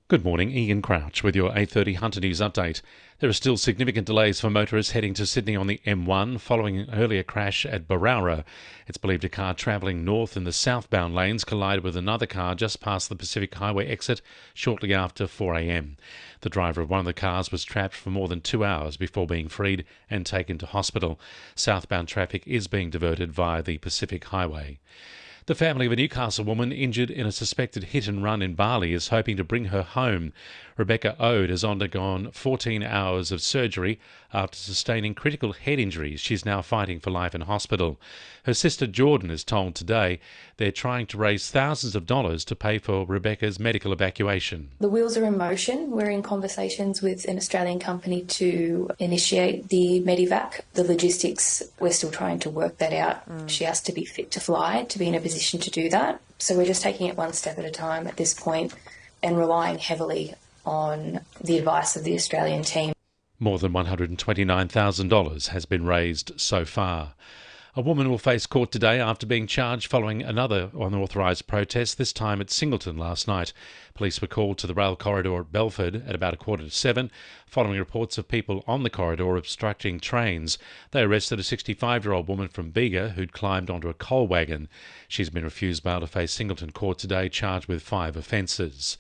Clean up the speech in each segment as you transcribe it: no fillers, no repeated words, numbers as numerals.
Good morning, Ian Crouch with your 8:30 Hunter News update. There are still significant delays for motorists heading to Sydney on the M1 following an earlier crash at Barowra. It's believed a car travelling north in the southbound lanes collided with another car just past the Pacific Highway exit shortly after 4 a.m. The driver of one of the cars was trapped for more than 2 hours before being freed and taken to hospital. Southbound traffic is being diverted via the Pacific Highway. The family of a Newcastle woman injured in a suspected hit-and-run in Bali is hoping to bring her home. Rebecca Ode has undergone 14 hours of surgery after sustaining critical head injuries. She's now fighting for life in hospital. Her sister Jordan is told today they're trying to raise thousands of dollars to pay for Rebecca's medical evacuation. The wheels are in motion. We're in conversations with an Australian company to initiate the Medivac. The logistics, we're still trying to work that out. She has to be fit to fly to be in a position to do that. So we're just taking it one step at a time at this point and relying heavily on the advice of the Australian team. More than $129,000 has been raised so far. A woman will face court today after being charged following another unauthorised protest, this time at Singleton last night. Police were called to the rail corridor at Belford at about 6:45, following reports of people on the corridor obstructing trains. They arrested a 65-year-old woman from Bega who'd climbed onto a coal wagon. She's been refused bail to face Singleton court today, charged with 5 offences.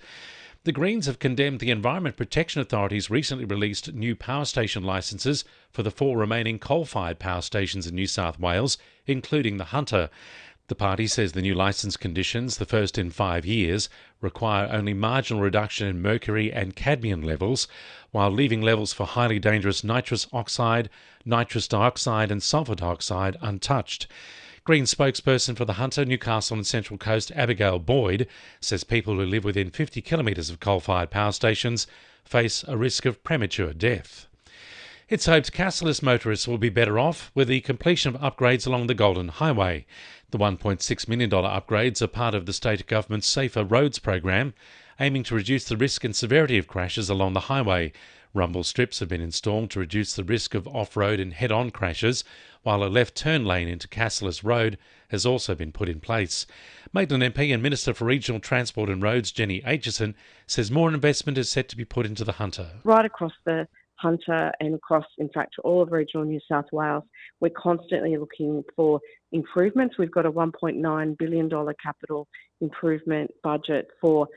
The Greens have condemned the Environment Protection Authority's recently released new power station licences for the 4 remaining coal-fired power stations in New South Wales, including the Hunter. The party says the new licence conditions, the first in 5 years, require only marginal reduction in mercury and cadmium levels, while leaving levels for highly dangerous nitrous oxide, nitrous dioxide and sulphur dioxide untouched. Green spokesperson for the Hunter, Newcastle and Central Coast, Abigail Boyd, says people who live within 50 kilometres of coal-fired power stations face a risk of premature death. It's hoped Cassellist motorists will be better off with the completion of upgrades along the Golden Highway. The $1.6 million upgrades are part of the state government's Safer Roads program, aiming to reduce the risk and severity of crashes along the highway. Rumble strips have been installed to reduce the risk of off-road and head-on crashes, while a left turn lane into Cassellist Road has also been put in place. Maitland MP and Minister for Regional Transport and Roads, Jenny Aitchison, says more investment is set to be put into the Hunter. Right across the Hunter and across, in fact, all of regional New South Wales, we're constantly looking for improvements. We've got a $1.9 billion capital improvement budget for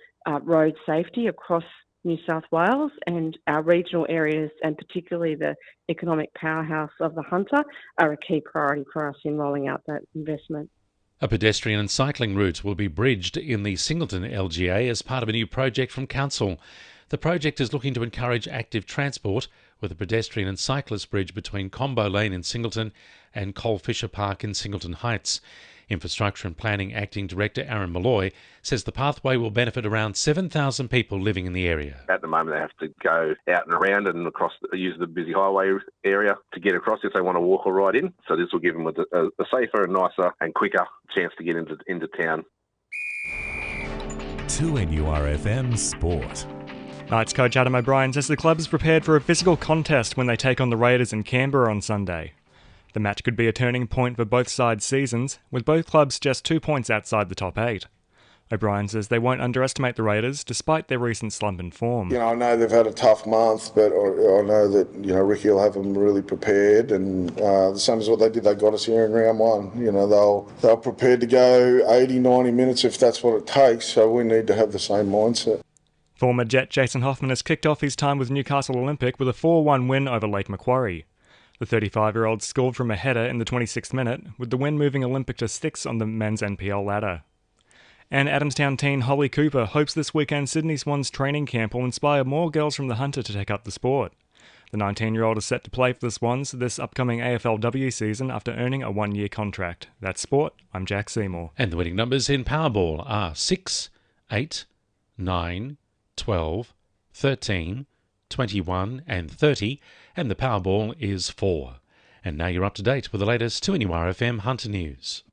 road safety across New South Wales, and our regional areas, and particularly the economic powerhouse of the Hunter, are a key priority for us in rolling out that investment. A pedestrian and cycling route will be bridged in the Singleton LGA as part of a new project from Council. The project is looking to encourage active transport with a pedestrian and cyclist bridge between Combo Lane in Singleton and Colfisher Park in Singleton Heights. Infrastructure and Planning Acting Director Aaron Malloy says the pathway will benefit around 7,000 people living in the area. At the moment, they have to go out and around and use the busy highway area to get across if they want to walk or ride in. So this will give them a safer and nicer and quicker chance to get into town. 2NURFM Sport. Knights coach Adam O'Brien says the club is prepared for a physical contest when they take on the Raiders in Canberra on Sunday. The match could be a turning point for both sides' seasons, with both clubs just 2 points outside the top 8. O'Brien says they won't underestimate the Raiders, despite their recent slump in form. I know they've had a tough month, but I know that, Ricky will have them really prepared, and the same as what they did, they got us here in round 1. They're prepared to go 80, 90 minutes if that's what it takes, so we need to have the same mindset. Former Jet Jason Hoffman has kicked off his time with Newcastle Olympic with a 4-1 win over Lake Macquarie. The 35-year-old scored from a header in the 26th minute, with the win moving Olympic to 6th on the men's NPL ladder. And Adamstown teen Holly Cooper hopes this weekend Sydney Swans training camp will inspire more girls from the Hunter to take up the sport. The 19-year-old is set to play for the Swans this upcoming AFLW season after earning a 1-year contract. That's sport. I'm Jack Seymour. And the winning numbers in Powerball are 6, 8, 9, 12, 13, 21 and 30, and the Powerball is 4. And now you're up to date with the latest 2NURFM Hunter News.